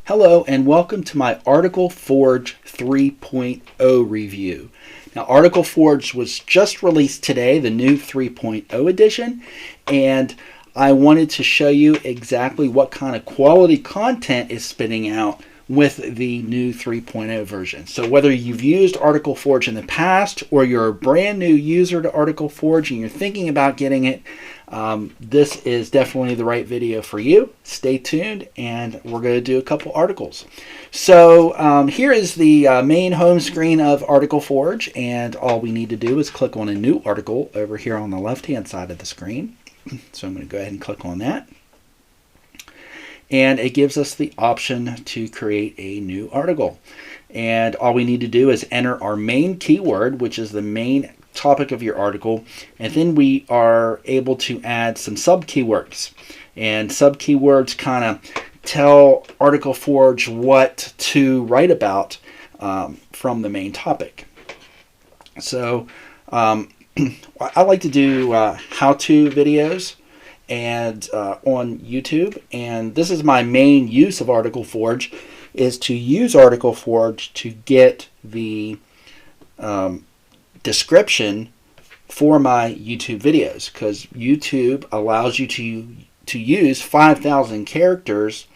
Hello and welcome to my Article Forge 3.0 review. Now Article Forge was just released today, the new 3.0 edition, and I wanted to show you exactly what kind of quality content is spitting out with the new 3.0 version. So whether you've used Article Forge in the past or you're a brand new user to Article Forge and you're thinking about getting it, this is definitely the right video for you. Stay tuned and we're going to do a couple articles. So here is the main home screen of Article Forge, and all we need to do is click on a new article over here on the left hand side of the screen. So I'm going to go ahead and click on that. And it gives us the option to create a new article. And all we need to do is enter our main keyword, which is the main topic of your article, and then we are able to add some sub keywords. And sub keywords kind of tell Article Forge what to write about from the main topic. So I like to do how-to videos and on YouTube, and this is my main use of Article Forge, is to use Article Forge to get the description for my YouTube videos, because YouTube allows you to use 5,000 characters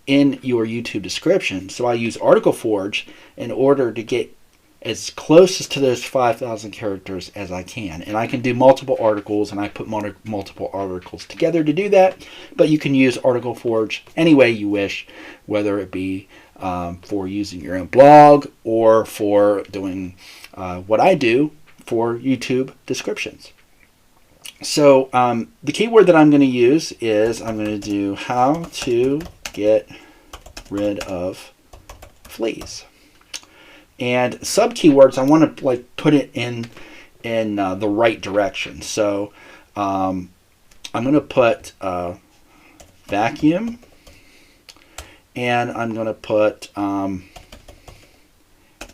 in your YouTube description. So I use Article Forge in order to get as close to those 5,000 characters as I can. And I can do multiple articles, and I put multiple articles together to do that. But you can use Article Forge any way you wish, whether it be for using your own blog or for doing what I do for YouTube descriptions. So the keyword that I'm going to use is, I'm going to do how to get rid of fleas. And sub keywords, I want to put it in the right direction. So I'm going to put vacuum, and I'm going to put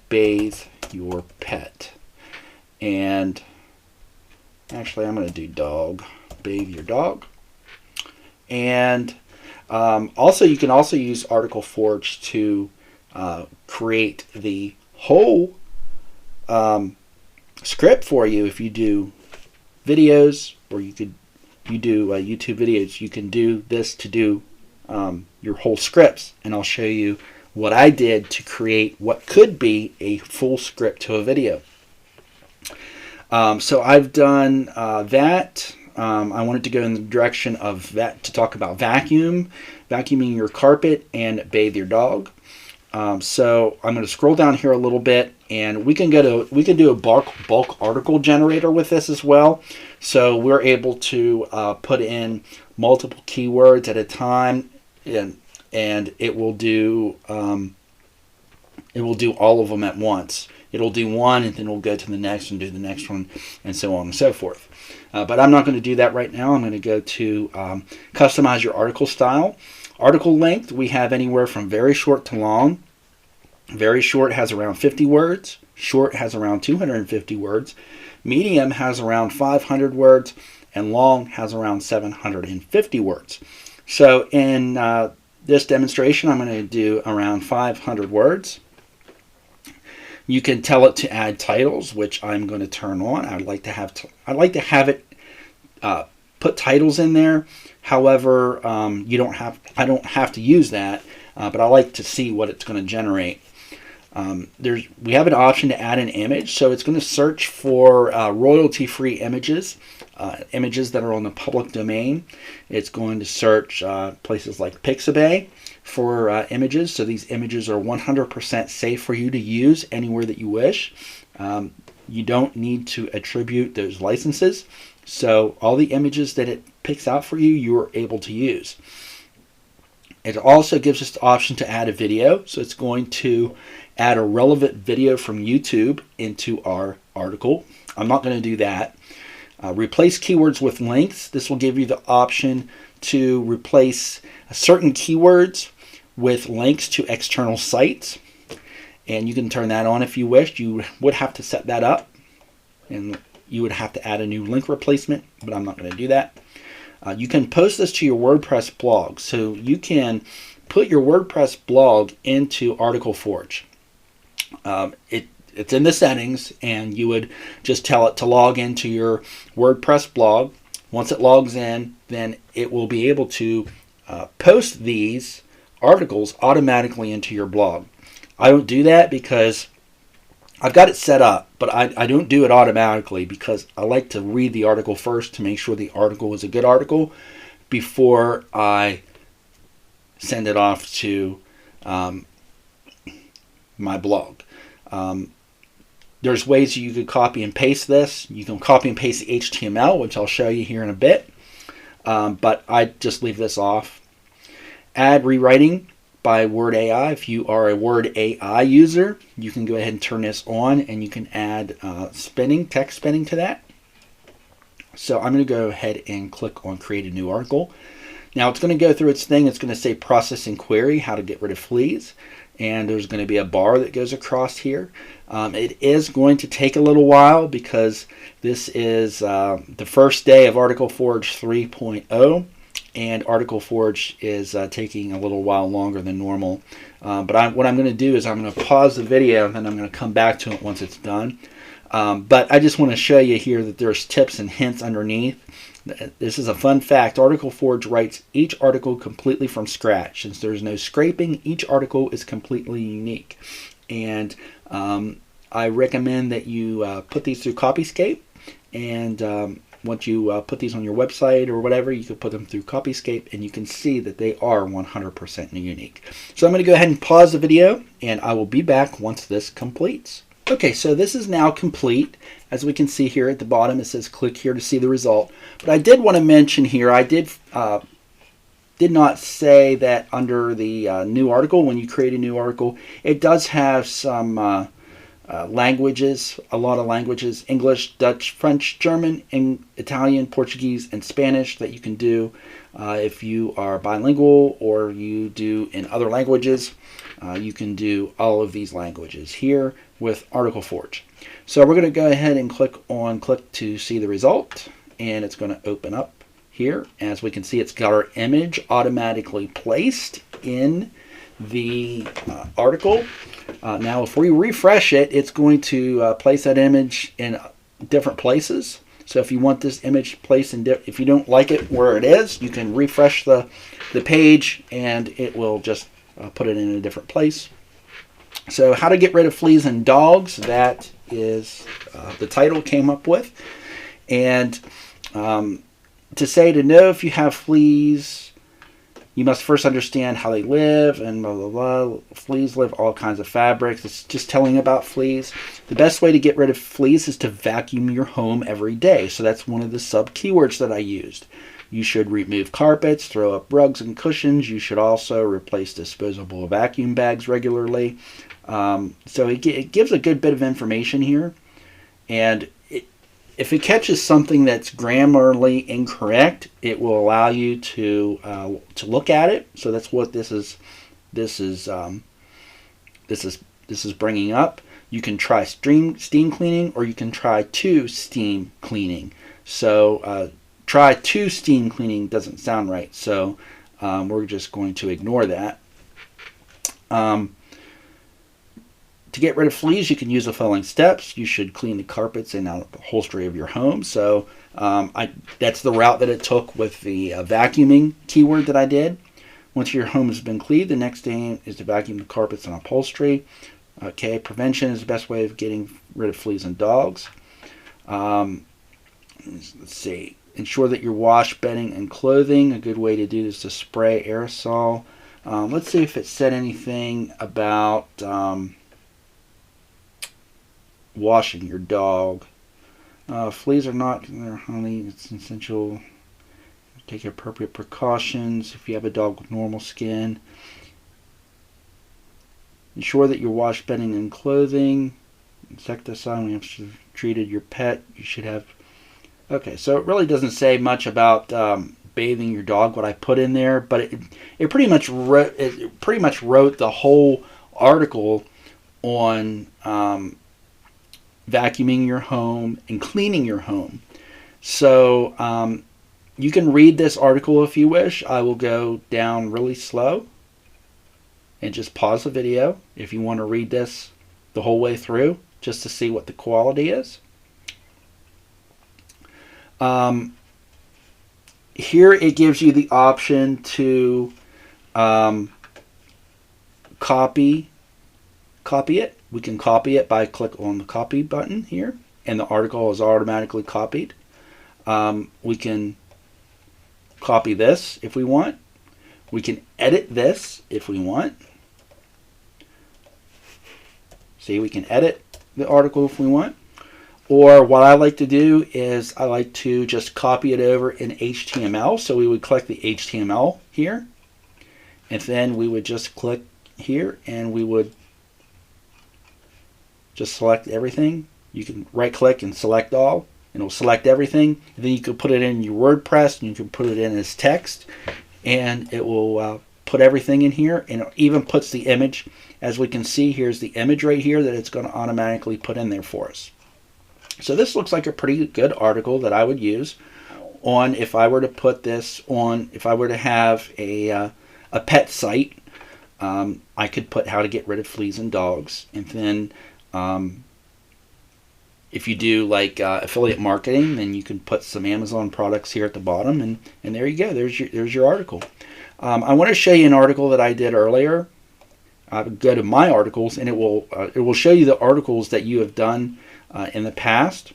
bathe your pet. And actually, I'm going to do dog, bathe your dog. And also, you can also use Article Forge to create the whole script for you. If you do videos, or you do YouTube videos, you can do this to do your whole scripts. And I'll show you what I did to create what could be a full script to a video. So I've done that. I wanted to go in the direction of that to talk about vacuuming your carpet, and bathe your dog. So I'm going to scroll down here a little bit, and we can do a bulk article generator with this as well. So we're able to put in multiple keywords at a time, and it will do all of them at once. It'll do one, and then we'll go to the next and do the next one, and so on and so forth. But I'm not going to do that right now. I'm going to go to customize your article style. Article length, we have anywhere from very short to long. Very short has around 50 words. Short has around 250 words. Medium has around 500 words. And long has around 750 words. So in this demonstration, I'm going to do around 500 words. You can tell it to add titles, which I'm going to turn on. I'd like to have it put titles in there. However, I don't have to use that, but I like to see what it's going to generate. We have an option to add an image, so it's going to search for royalty-free images, images that are on the public domain. It's going to search places like Pixabay for images, so these images are 100% safe for you to use anywhere that you wish. You don't need to attribute those licenses, so all the images that it picks out for you, you're able to use. It also gives us the option to add a video, so it's going to add a relevant video from YouTube into our article. I'm not going to do that. Replace keywords with links. This will give you the option to replace certain keywords with links to external sites, and you can turn that on if you wish. You would have to set that up, and you would have to add a new link replacement, but I'm not going to do that. You can post this to your WordPress blog, so you can put your WordPress blog into Article Forge. It's in the settings, and you would just tell it to log into your WordPress blog. Once it logs in, then it will be able to post these articles automatically into your blog. I don't do that because I've got it set up, but I don't do it automatically because I like to read the article first to make sure the article is a good article before I send it off to my blog. There's ways you could copy and paste this. You can copy and paste the HTML, which I'll show you here in a bit, but I just leave this off. Add rewriting by Word AI. If you are a Word AI user, you can go ahead and turn this on, and you can add text spinning to that. So I'm going to go ahead and click on create a new article. Now it's going to go through its thing. It's going to say processing query, how to get rid of fleas. And there's going to be a bar that goes across here. It is going to take a little while because this is the first day of Article Forge 3.0. And Article Forge is taking a little while longer than normal. But what I'm going to do is I'm going to pause the video, and then I'm going to come back to it once it's done. But I just want to show you here that there's tips and hints underneath. This is a fun fact. Article Forge writes each article completely from scratch. Since there's no scraping, each article is completely unique. And I recommend that you put these through Copyscape. And once you put these on your website or whatever, you can put them through Copyscape, and you can see that they are 100% unique. So I'm going to go ahead and pause the video, and I will be back once this completes. Okay, so this is now complete. As we can see here at the bottom, it says click here to see the result. But I did want to mention here, I did not say that under the new article, when you create a new article, it does have some languages, a lot of languages: English, Dutch, French, German, and Italian, Portuguese, and Spanish that you can do if you are bilingual or you do in other languages. You can do all of these languages here with Article Forge. So we're going to go ahead and click to see the result, and it's going to open up here. As we can see, it's got our image automatically placed in the article. Now if we refresh it, it's going to place that image in different places. So if you want this image placed in if you don't like it where it is, you can refresh the page, and it will just put it in a different place. So how to get rid of fleas and dogs, that is the title came up with. And to know if you have fleas, you must first understand how they live, and blah, blah, blah. Fleas live all kinds of fabrics. It's just telling about fleas. The best way to get rid of fleas is to vacuum your home every day. So that's one of the sub keywords that I used. You should remove carpets, throw up rugs and cushions. You should also replace disposable vacuum bags regularly. So it gives a good bit of information here. And if it catches something that's grammarly incorrect, it will allow you to look at it. So that's what this is bringing up. You can try steam cleaning, or you can try to steam cleaning. So try to steam cleaning doesn't sound right, so we're just going to ignore that. To get rid of fleas, you can use the following steps. You should clean the carpets and upholstery of your home. So that's the route that it took with the vacuuming keyword that I did. Once your home has been cleaned, the next thing is to vacuum the carpets and upholstery. Okay, prevention is the best way of getting rid of fleas and dogs. Let's see. Ensure that your wash bedding and clothing. A good way to do this is to spray aerosol. Let's see if it said anything about washing your dog. Fleas are not their honey. It's essential. Take appropriate precautions if you have a dog with normal skin. Ensure that your wash bedding and clothing. Insecticide, when you have treated your pet, you should have. Okay, so it really doesn't say much about bathing your dog, what I put in there, but it pretty much wrote the whole article on vacuuming your home and cleaning your home. So you can read this article if you wish. I will go down really slow. and just pause the video if you want to read this the whole way through just to see what the quality is. Here it gives you the option to copy it. We can copy it by click on the copy button here, and the article is automatically copied. We can copy this if we want. We can edit this if we want. See, we can edit the article if we want. Or what I like to do is I like to just copy it over in HTML. So we would click the HTML here, and then we would just click here and we would just select everything. You can right click and select all, and it'll select everything. And then you can put it in your WordPress, and you can put it in as text, and it will put everything in here, and it even puts the image. As we can see, here's the image right here that it's going to automatically put in there for us. So this looks like a pretty good article that I would use on if I were to put this on, if I were to have a pet site. I could put how to get rid of fleas and dogs, and then if you do like affiliate marketing, then you can put some Amazon products here at the bottom, and there you go. There's your article. I want to show you an article that I did earlier. Go to my articles, and it will show you the articles that you have done in the past.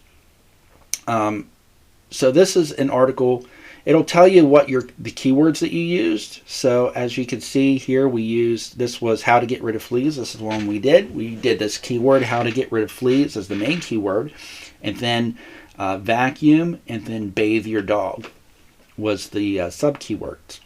So this is an article. It'll tell you what the keywords that you used. So as you can see here, this was how to get rid of fleas. This is one we did. We did this keyword, how to get rid of fleas, as the main keyword, and then vacuum, and then bathe your dog was the sub keywords.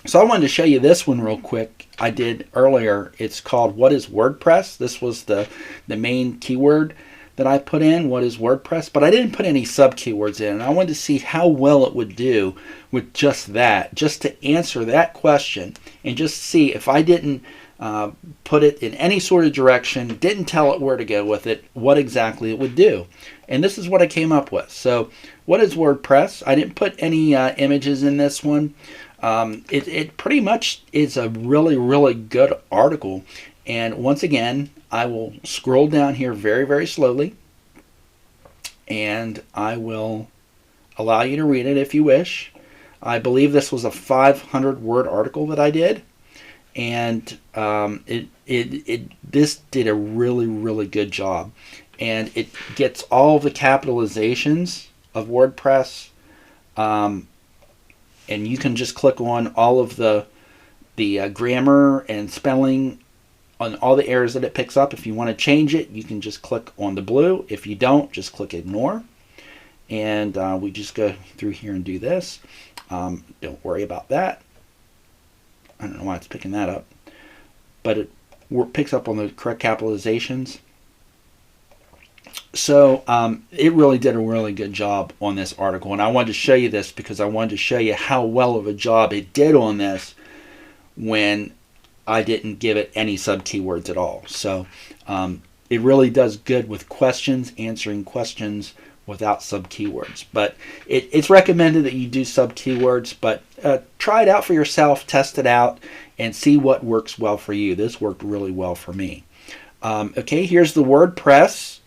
So I wanted to show you this one real quick. I did earlier. It's called What is WordPress? This was the main keyword that I put in, what is WordPress, but I didn't put any sub keywords in, and I wanted to see how well it would do with just that, just to answer that question, and just see if I didn't put it in any sort of direction, didn't tell it where to go with it, what exactly it would do. And this is what I came up with. So what is WordPress? I didn't put any images in this one. It pretty much is a really, really good article. And once again, I will scroll down here very, very slowly, and I will allow you to read it if you wish. I believe this was a 500-word article that I did, and this did a really, really good job. And it gets all the capitalizations of WordPress, and you can just click on all of the grammar and spelling on all the errors that it picks up. If you want to change it, you can just click on the blue. If you don't, just click ignore. And we just go through here and do this. Don't worry about that. I don't know why it's picking that up, but it picks up on the correct capitalizations. So it really did a really good job on this article, and I wanted to show you this because I wanted to show you how well of a job it did on this when I didn't give it any sub keywords at all. So it really does good with questions, answering questions without sub keywords. But it's recommended that you do sub keywords, but try it out for yourself, test it out, and see what works well for you. This worked really well for me. Okay, here's the WordPress.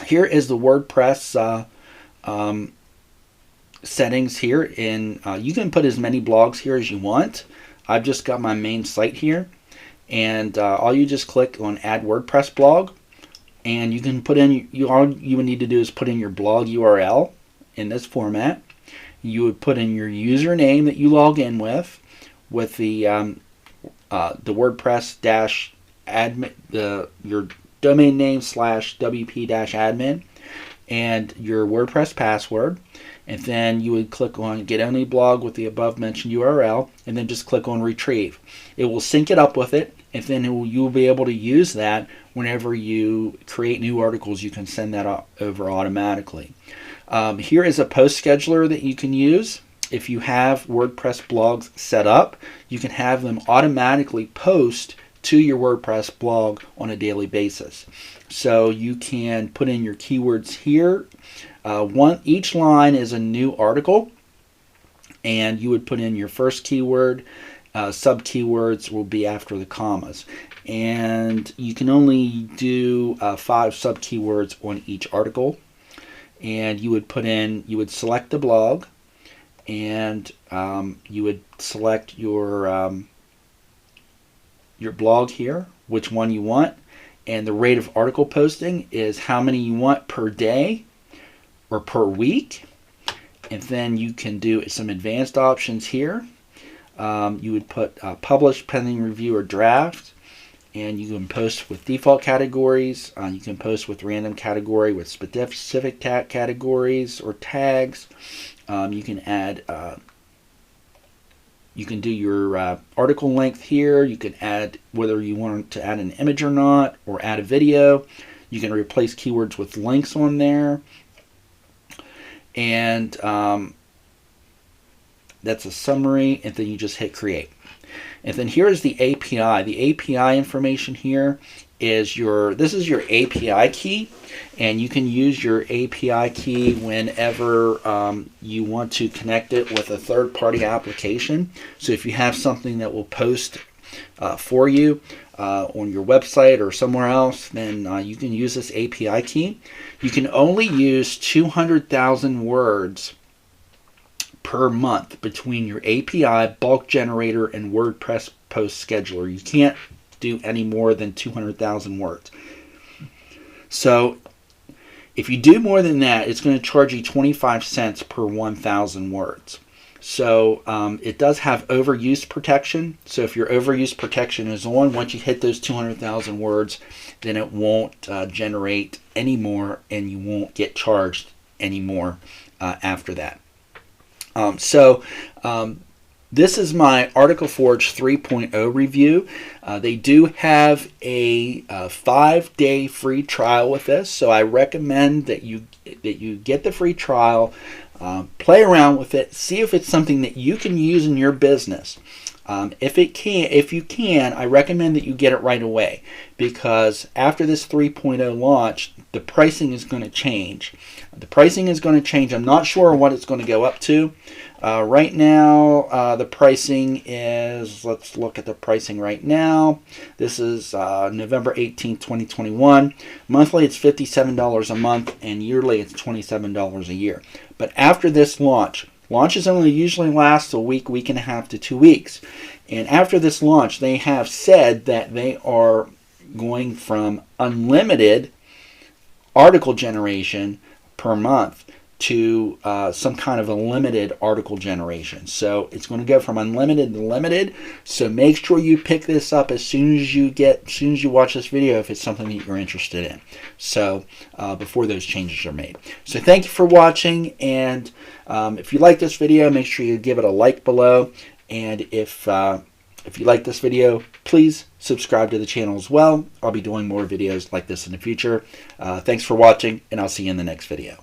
Here is the WordPress settings here. You can put as many blogs here as you want. I've just got my main site here, and all you just click on Add WordPress Blog, and you can put in, all you would need to do is put in your blog URL in this format. You would put in your username that you log in with the WordPress admin, your domain name / WP-admin, and your WordPress password. And then you would click on Get Only Blog with the above mentioned URL, and then just click on Retrieve. It will sync it up with it, and then you'll be able to use that whenever you create new articles. You can send that over automatically. Here is a post scheduler that you can use. If you have WordPress blogs set up, you can have them automatically post to your WordPress blog on a daily basis. So you can put in your keywords here. Each line is a new article, and you would put in your first keyword, sub keywords will be after the commas. And you can only do 5 sub keywords on each article. And you would select the blog, and you would select your blog here, which one you want, and the rate of article posting is how many you want per day or per week. And then you can do some advanced options here. You would put publish, pending review, or draft. And you can post with default categories. You can post with random category with specific categories or tags. You can add, you can do your article length here. You can add whether you want to add an image or not, or add a video. You can replace keywords with links on there. And that's a summary, and then you just hit create. And then here is the API. The API information here is this is your API key, and you can use your API key whenever you want to connect it with a third-party application. So if you have something that will post for you on your website or somewhere else, then you can use this API key. You can only use 200,000 words per month between your API, bulk generator, and WordPress post scheduler. You can't do any more than 200,000 words. So if you do more than that, it's going to charge you 25 cents per 1,000 words. So it does have overuse protection. So if your overuse protection is on, once you hit those 200,000 words, then it won't generate anymore, and you won't get charged anymore after that. This is my Article Forge 3.0 review. They do have a 5-day free trial with this, so I recommend that you get the free trial, play around with it, see if it's something that you can use in your business. If you can, I recommend that you get it right away, because after this 3.0 launch, the pricing is going to change. The pricing is going to change. I'm not sure what it's going to go up to. Right now, the pricing is, let's look at the pricing right now. This is November 18th, 2021. Monthly, it's $57 a month, and yearly, it's $27 a year. But after this launches only usually last a week, week and a half to 2 weeks. And after this launch, they have said that they are going from unlimited article generation per month to some kind of a limited article generation. So it's going to go from unlimited to limited. So make sure you pick this up as soon as you watch this video, if it's something that you're interested in. So before those changes are made. So thank you for watching, and if you like this video, make sure you give it a like below. And if you like this video, please subscribe to the channel as well. I'll be doing more videos like this in the future. Thanks for watching, and I'll see you in the next video.